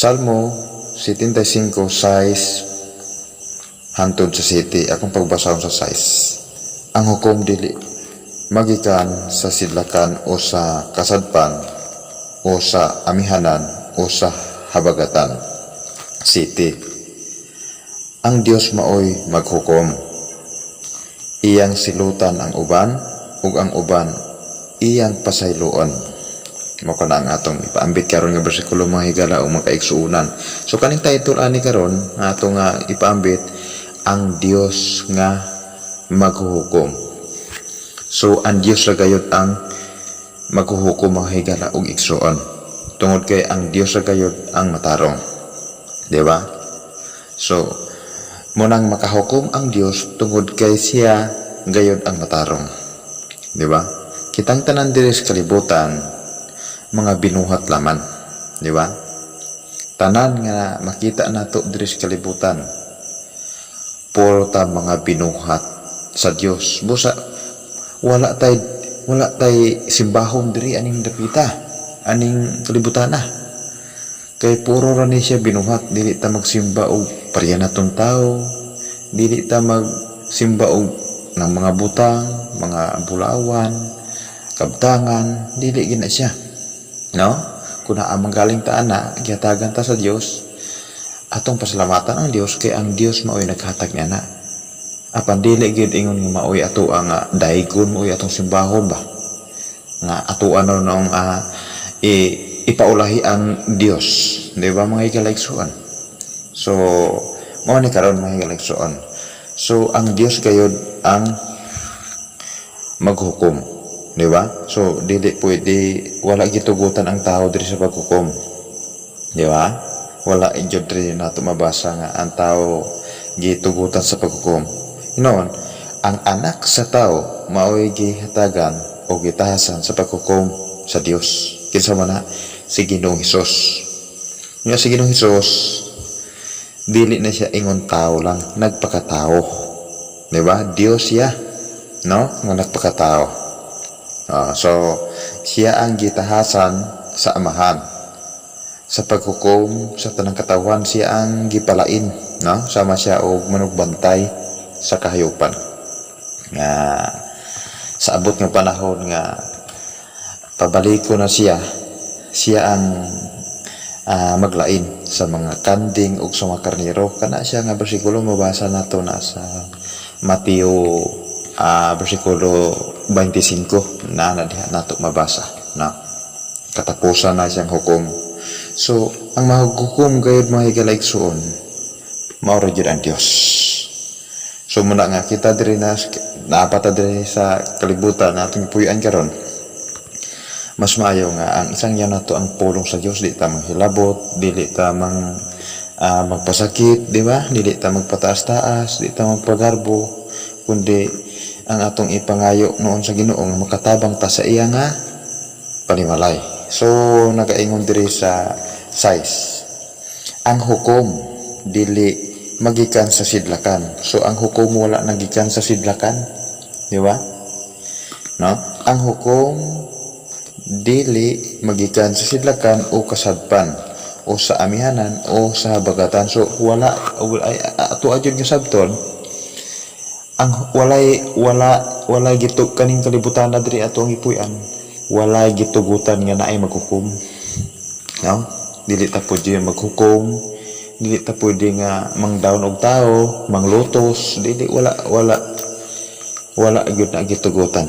Salmo 75:6 hangtod sa 7 akong pagbasahon sa 6. Ang hukom dili magikan sa sidlakan o sa kasadpan o sa amihanan o sa habagatan. 7. Ang Dios maoy maghukom. Iyang silutan ang uban ug ang uban iyang pasayloon. Mao kana ang atong ipaambit karon nga bersikulo mga higala o mga kaigsuunan. So kaning title ani karon nga ato nga ipaambit, ang Dios nga maghuhukom. So ang Dios ra gayud ang maghuhukom mga higala og igsuon. Tungod kay ang Dios ra gayud ang matarong. Di ba? So munang makahukom ang Dios tungod kay siya gayud ang matarong. Di ba? Kitang tanan diri sa kalibutan mga binuhat laman, di ba? Tanan nga makita nato diri sa kalibutan puro ta mga binuhat sa Dios. Busa wala tay simbahon diri aning dapita, aning kalibutan na. Kay puro ra ni siya binuhat, dili ta magsimba og parya natong tao, dili ta magsimba og ng mga butang, mga bulawan, kabtangan, dili gina siya. No? Kung naamang galing ta ana, gihatagan ta sa Dios, atong pasalamatan ang Dios kay ang Dios maoy naghatag niya na. Apan dili gid ingon nga maoy ato ang daigon maoy atong simbahon ba. Nga ato ano nung ipaulahi ang Dios, di ba mga higalaigsuan? So mao ni karon mga higalaigsuan. So ang Dios gayud ang maghukom. Di ba? So, dili pwede, wala gitugutan ang tao diri sa paghukom. Di ba? Wala injud diri nato mabasa nga ang tao gitugutan sa paghukom. Inoon, ang anak sa tao maoy gihatagan o gitahasan sa paghukom sa Dios. Kinsa man na si Ginoong Hesus. Nga si Ginoong Hesus, dili na siya ingon tao lang, nagpakatao. Di ba? Dios siya, no? Nga nagpakatao. So siya ang gitahasan sa amahan sa paghukom sa tanang katawan. Siya ang gipalain, no? Sama siya og manugbantay sa kahayupan nga sa abot ng panahon nga pabaliko na siya ang maglain sa mga kanding ug sa mga karnero. Kana siya nga bersikulo mabasa nato na sa Mateo bersikulo 25 na diha nato mabasa na katapusan na siyang hukom. So ang maghukom gayud mga higalaigsuon mao ra gyud ang Dios. So muna nga kita diri na naapata diri sa kalibutan natong puy-an karon, mas maayo nga ang isang yaw nato ang pulong sa Dios. Di ta manghilabot, dili ta magpasakit, di ba? Dili ta magpataas-taas, di ta magpagarbo, kundi ang atong ipangayo noon sa Ginoo nga makatabang ta sa iya nga panimalay. So nagaingon diri sa 6, ang hukom dili magikan sa sidlakan. So ang hukom wala nagikan sa sidlakan, di ba? No? Ang hukom dili magikan sa sidlakan o kasadpan o sa amihanan o sa habagatan. So wala ato agyud nga sabton ang walay gitug kaning kalibutan na diri ato ang ipuy-an, walay gitugutan nga naay maghukom. No? Dili ta pwede maghukom, dili ta pwede nga mangdaon og tao, manglutos, dili wala gyud na gitugutan.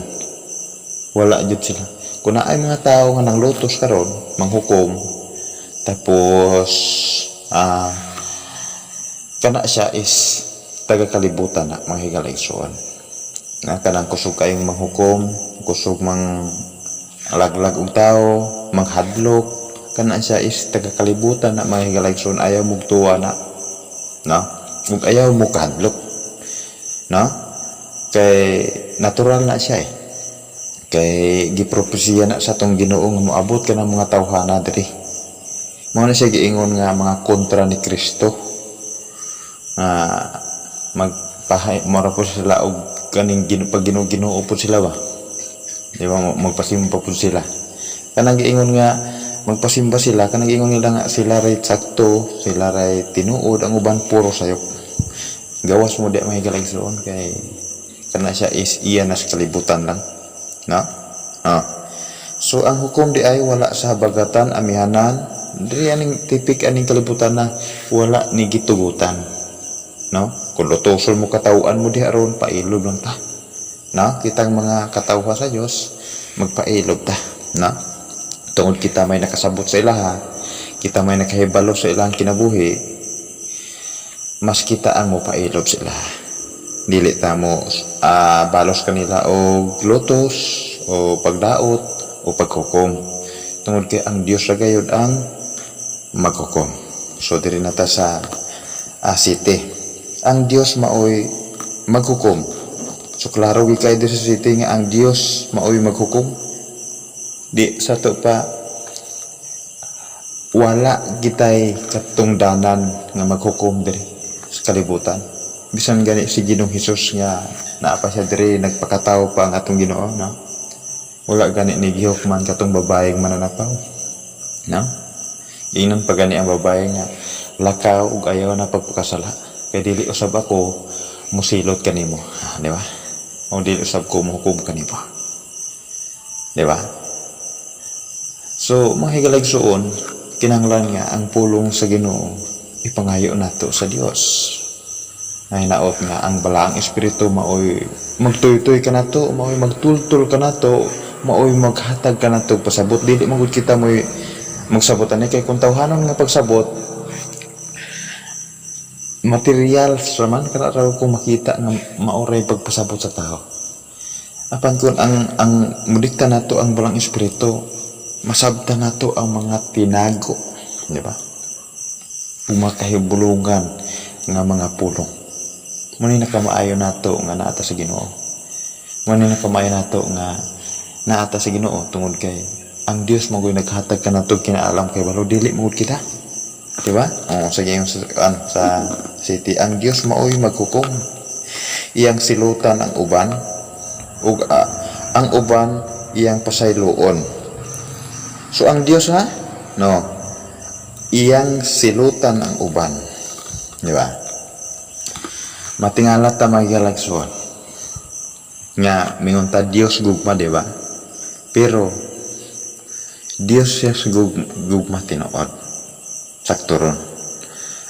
Wala gyud sila. Kung naay mga tao nga nanglutos karon, manghukom, tapos kana siya is taga kalibutan na mga higalaigsuon. Nga kanang kusog kayong manghukom, kusog mang alaglag og tao, manghadlok, kana siya is taga kalibutan na mga higalaigsuon. Ayaw mong tuwa na, no? Ug ayaw mo kahadlok, no? Kay natural na siya kay gipropesiya na sa tong Ginoo nga moabot ka ng mga tawhana diri. Mao na siya giingon nga mga kontra ni Kristo. Mara po sila og kaning pag Ginoo po sila ba, di ba? Magpasimba po sila. Kanang giingon nga magpasimba sila kanang ingon nila nga sila ray sakto, sila ray tinuod, ang uban puro sayop. Gawas mo di mahigaligsoon kay kana siya is iyan nas kalibutan lang, no? So ang hukom di ay wala sa habagatan, amihanan, diri aning tipik aning kalibutan na wala ni gitugutan, no? Kung lutosol mo katawuan mo diha ron, pailob lang ta, no? Kitang mga katawha sa Dios magpailob ta, no? Tungod kita may nakasabot sa ilaha, kita may nakahibalo sa ilang kinabuhi, mas kita ang mo pailob sila. Dili ta mo balos kanila o lotos o pagdaot o paghukom. Tungod kay ang Dios ra gayud ang maghukom. So diri na ta sa city. Ang Dios maoy maghukom. So klaro gi kay sa city nga ang Dios maoy maghukom. Di sa to pa wala gitay katungdanan nga maghukom diri sa kalibutan. Bisan gani si Ginoong Hesus nga naa pa siya diri nagpakatawo pa ang atong Ginoo, no? Wala gani ni gihukman katong babaeng mananapaw, no? Ingnon pa gani ang babae nga lakaw ug ayaw na pagpakasala kay dili usab ako musilot kanimo, di ba? O dili usab ko mohukom kanimo, di ba? So mga higaligsoon, kinahanglan nga ang pulong sa Ginoo ipangayo nato sa Dios. Ay naot nga ang balaang espiritu maoy magtuytoy ka nato, maoy magtultul ka nato, maoy maghatag ka nato pasabot. Dili magud kita moy magsabot ani kay kung tawhanon nga pagsabot material raman kana raw ko makita nga maoray pagpasabot sa tao. Apan kun ang mudikta nato ang balang espiritu, masabtan nato ang mga tinago, di ba? Pumakahibulungan nga mga pulong. Muni nakamaayo nato nga naata sa Ginoo. Muni nakamaayo nato nga naata sa Ginoo tungod kay ang Dios magoy naghatag ka nato kinaalam kay balo dili magud kita. Di ba? Sa gayon sa city ang Dios maoy maghukom. Iyang silutan ang uban ug ang uban iyang pasayloon. So ang Dios ha? No. Iyang silutan ang uban. Di ba? Matingala ta magigalagsuon. Nga mingon ta Dios gugma, di ba? Pero Dios siya gugma tinuod. Sakto ron.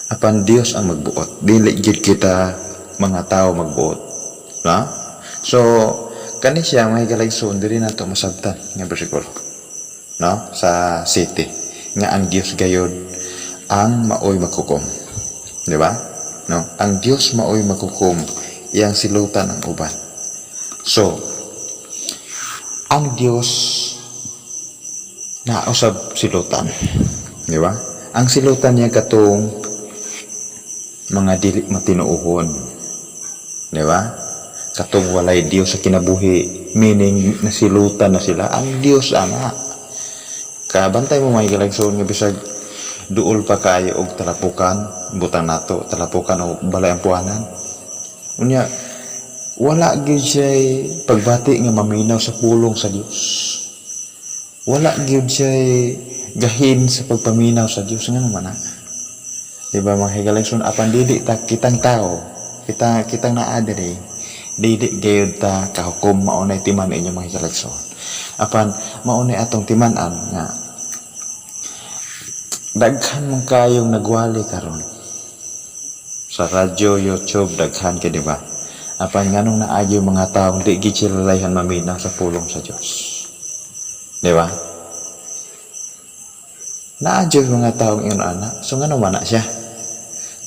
Apan Dios ang magbuot. Dili gid kita mga tao magbuot. Na? So kani siya magigalagsuon diri nato masabtan nga bersikulo. No? Sa city nga ang Dios gayud ang maoy maghukom, di ba? No, ang Dios maoy maghukom, iyang silutan ang uban. So ang Dios na usab silutan, di ba? Ang silutan niya katong mga dili matinuohon, di ba? Katong walay Dios sa kinabuhi, meaning nasilutan na sila ang Dios ana. Kabantay mo may galagsoon nga bisag duol pa kayo og talapukan, butang nato talapukan o balay ang puanan. Unya wala gyud siya pagbati nga maminaw sa pulong sa Dios. Wala gyud siya gahin sa pagpaminaw sa Dios nga man. Diba mga higalagson apan dili ta kitang tao, kitang naa diri, dili gyud ta kahukom maunay timan inyo mga higalagson. Apan maunay atong timan-an nga daghan man kayong nagwali karon sa radyo, YouTube, daghan ka, di ba? Apan nganong naayo mga taong di gid sila layhan maminaw sa pulong sa Dios, di ba? Naayo mga taong iyon ana, so ngano man na siya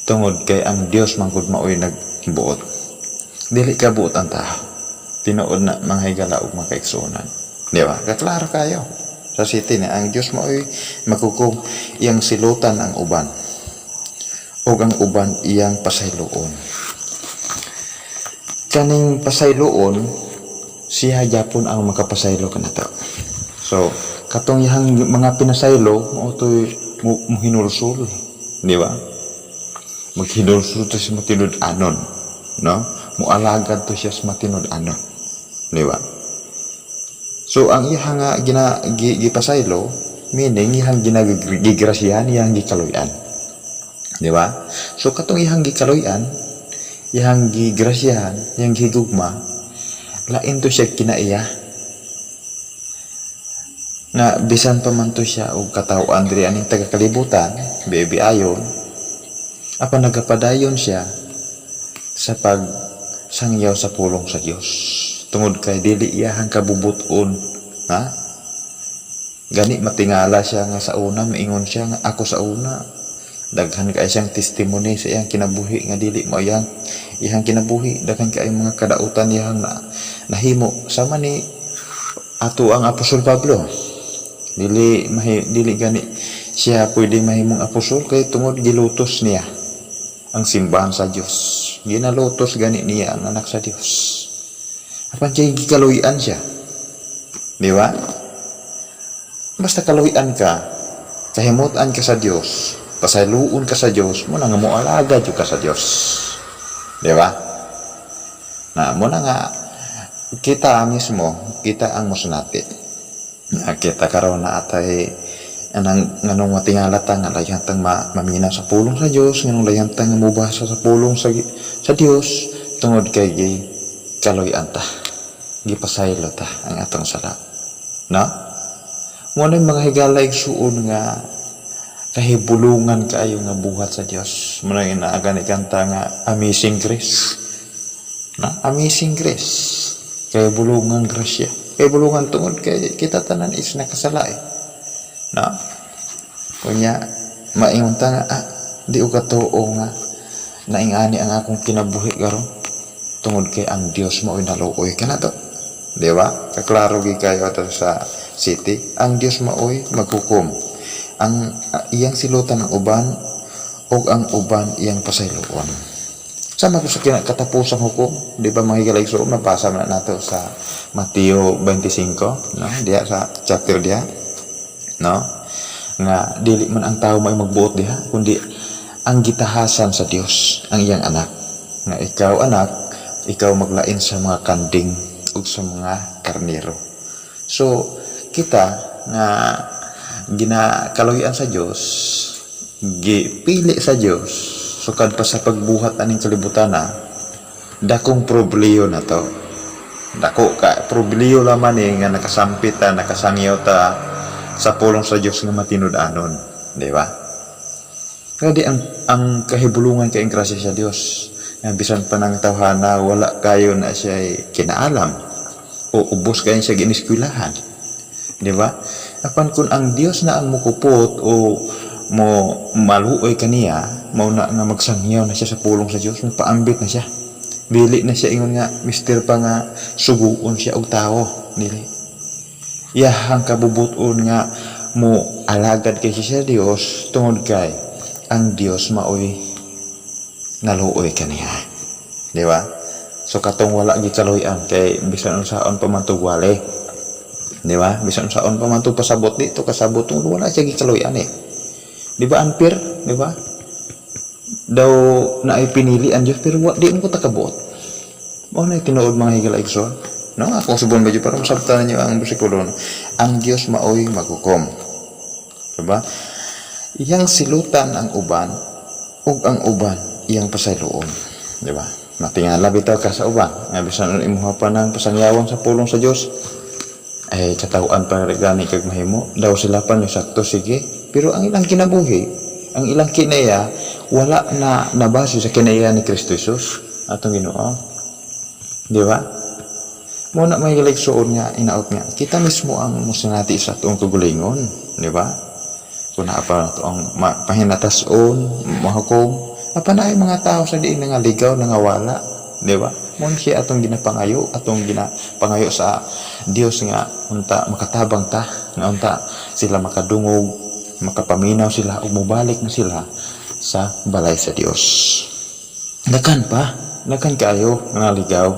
tungod kay ang Dios man gud maoy nagbuot, dili ka buot ang tao, tinuod na mga higala ug mga kaigsuonan, di ba? Kaklaro kayo sa city na ang Dios maoy maghukom, iyang silutan ang uban ug ang uban iyang pasayloon. Kaning pasayloon siya gyapon ang makapasaylo kanato. So katong iyang mga pinasaylo mao toy muhinulsul, di ba? Maghinulsul to sa matinud-anon, no? Mualagad to siya sa matinud-anon, di ba? So ang iya nga gipasaylo meaning ihang ginagigrasyahan, ihang gikaluyan. Di ba? So katong ihang gikaluyan, ihang gigrasyahan, ihang gigugma, lain to siya kinaiya. Nga bisan pa man to siya og katawhan diri aning taga-kalibutan, baby ayon, apan nagapadayon siya sa pagsangyaw sa pulong sa Dios. Tungod kay dili iyahang kabubuton, ha? Gani matingala siya nga sa una, maingon siya nga ako sa una. Daghan kay siyang testimony sa iyang kinabuhi nga dili mo iyang kinabuhi. Daghan kay mga kadautan iyang nahimo sama ni ato ang Apostol Pablo. Dili gani siya pwede mahimong apostol kay tungod gilutos niya ang simbahan sa Dios. Ginalutos gani niya ang anak sa Dios. Apan siya gikaluyan siya. Di ba? Basta kaluyan ka, kahimutan ka sa Dios, pasayloon ka sa Dios, mo na nga moalaga jud ka sa Dios. Di ba? Na mo na nga kita mismo, kita ang musunati. Kita karon na atay nganong matingalata nga layantang mamina sa pulong sa Dios, nganong layantang mubasa sa pulong sa Dios tungod kay kaluyan ta. Gipasaylo ta ang atong sala. No? Muna yung mga higala igsuon nga kahibulungan kaayo nga buhat sa Dios. Muna yung inaagan ikanta nga Amazing Grace. Na? Amazing Grace. Kahibulungan grasya. Kahibulungan tungod kay kita tanan is nakasala eh. Na? Kunya, maingon ta nga, di ko katoo nga naingani ang akong kinabuhi karon tungod kay ang Dios mo inaluoy ka na to. Di ba? Kaklaro gi kayo ato sa city, ang Dios maoy maghukom. Ang iyang silutan ng uban o ang uban iyang pasayloon. Sama ko sa katatapusang hukom, di ba mga higalay so, mabasa na nato sa Mateo 25, no? Diya sa chapter diya, no? Nga dili man ang tao may magbuot diha, kundi ang gitahasan sa Dios, ang iyang anak. Nga ikaw anak, ikaw maglain sa mga kanding ug sa mga karnero. So kita nga ginakaluyan sa Dios, gipili sa Dios sukad pa sa pagbuhat aning kalibutan na dakong problema na to. Dako ka problema laman nga nakasampit ta, nakasangyaw ta sa pulong sa Dios nga matinud-anon, di ba? Kadi ang kahibulungan kay grasya sa Dios, nga bisan pa nang tawhana wala kayo na siya kinaalam o ubos kayo siya giniskwelahan. Di ba? Apan kun ang Dios na ang mukupot o mo maluoy kaniya, mao na nga magsangyaw na siya sa pulong sa Dios, paambit na siya. Dili na siya ingon nga mister pa nga suguon siya og tao, dili. Yahang kabubuton nga mo alagad kay siya sa Dios tungod kay ang Dios maoy naluoy kaniya. Di ba? So katong wala gikaluyan kay bisan unsaon pa man tugwali. Di ba? Bisan saon pa man to pasabot dito, kasabot tong wala siya gikaluyan eh. Di ba unfair? Di ba? Daw na ay pinili ang Diyos pero di mo ko takabot. Mo na tinuod mga higala igsoon. No, ako subon medyo para masabtan niyo ang bersikulo. Ang Dios maoy maghukom. Di ba? Iyang silutan ang uban ug ang uban iyang pasayloon. Di ba? Matingala bitaw ka sa uban. Nga bisan imuha pa ng pasangyawon sa pulong sa Dios. Ay katawaan pa gani kag mahimo daw sila pa ni sakto sige pero ang ilang kinabuhi ang ilang kinaya wala na nabase sa kinaya ni Kristo Jesus atong Ginoo, di ba? Mo na may galigsoon nga inaot nga kita mismo ang musinati sa atong kagulingon, di ba? Kun apa to ang pahinatason mahukom apa na ay mga tao sa diin nga ligaw nga wala, di ba? Mo siya atong ginapangayo sa Dios nga unta makatabang ta nga unta sila makadungog, makapaminaw sila ug mobalik na sila sa balay sa Dios. Dakan kayo nga ligaw,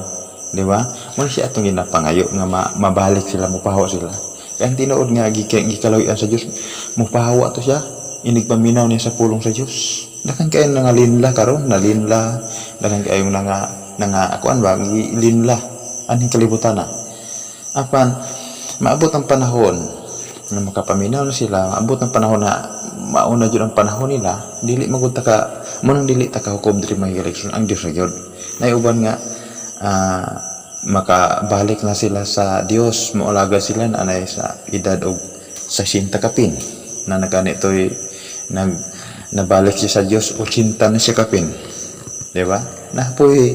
di ba? Mo siya atong ginapangayo nga mabalik sila, mupahaw sila. Kaya ang tinuod nga gikaluyan sa Dios, mupahaw ato siya, inig paminaw niya sa pulong sa Dios. Dakan kayo nangalinla karon, nalinla, dakan kayo nga akuan ba linla aning kalibutan na. Apan maabot ang panahon nga makapaminaw na sila, abot ng panahon na mauna jud ang panahon nila, dili magud ta ka munang dili ta ka hukom diri mga eleksyon ang Dios ra gyud. Nay uban nga makabalik na sila sa Dios, maulaga sila na anay sa edad og 60 kapin na naganitoy nabalik siya sa Dios 80 na siya kapin, di ba? Napoy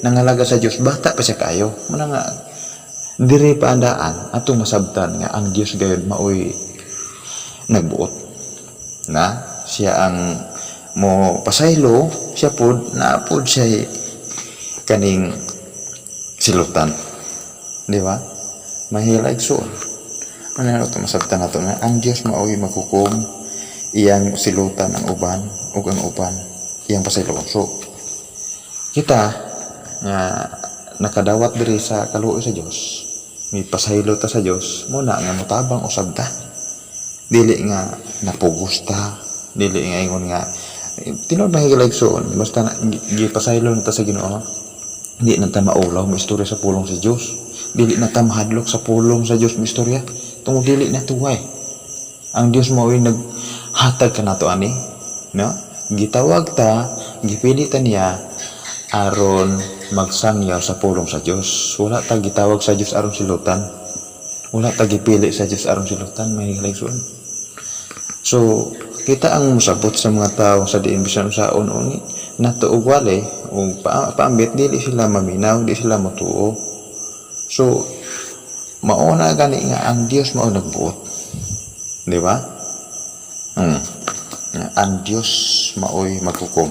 nangalaga sa Dios, bata pa siya kayo. Muna nga diri pa andaan atong masabtan nga ang Dios gayud maoy nagbuot na siya ang mo pasaylo, siya pod na pod siya kaning silutan, di ba? Mahila igsoon. Ano to masabtan nato na ang Dios maoy maghukom iyang silutan ang uban ug ang uban iyang pasaylo. So kita nga nakadawat diri sa kaluoy sa Dios, may pasaylo ta sa Dios, muna nga motabang usab ta, dili nga napugos ta, dili nga ingon nga tinod mahigalaigsoon basta gipasaylo na ta sa Ginoo, di na ta maulaw mo istorya sa pulong sa Dios, dili na ta mahadlok sa pulong sa Dios mo istorya tungod dili na tuway ang Dios mao'y naghatag kanato ani, no? Gitawag ta, gipili ta niya aron magsangyaw sa pulong sa Dios. Wala ta gitawag sa Dios aron silutan, wala ta gipili sa Dios aron silutan, may hilaigsoon. So kita ang musabot sa mga tao sa diin bisan saon uni nato og wale ug paambit dili sila maminaw, di sila matuo. So mauna gani nga ang Dios mao nagbuot, di ba? Ang Dios maoy maghukom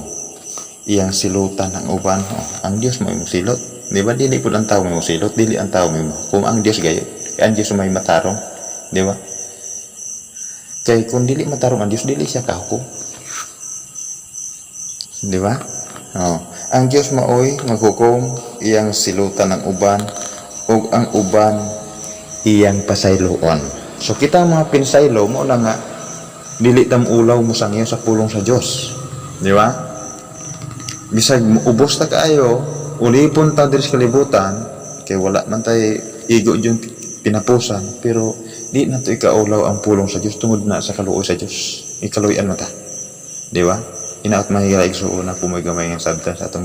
iyang silutan ang uban. Ang Dios maoy mosilot, di ba? Dili pud ang tawo may mosilot, dili ang tawo may mahukom, ang Dios gayud. Ang Dios may matarong, di ba? Kay kung dili matarong ang Dios, dili siya kahukom, di ba? Ang Dios maoy maghukom iyang silutan ang uban ug ang uban iyang pasayloon. So kita mga pinsaylo mo na nga dili tam ulaw mo sangyo sa pulong sa Dios, di ba? Bisag ubos ta kaayo, ulipon ta diri sa kalibutan, kay wala man tay igo yung pinapusan, pero di na to ikaulaw ang pulong sa Dios tungod na sa kaluoy sa Dios. Ikaluyan mo ta, di ba? Inaot mahigala igsuon na pumoy gamay nga sabta sa atong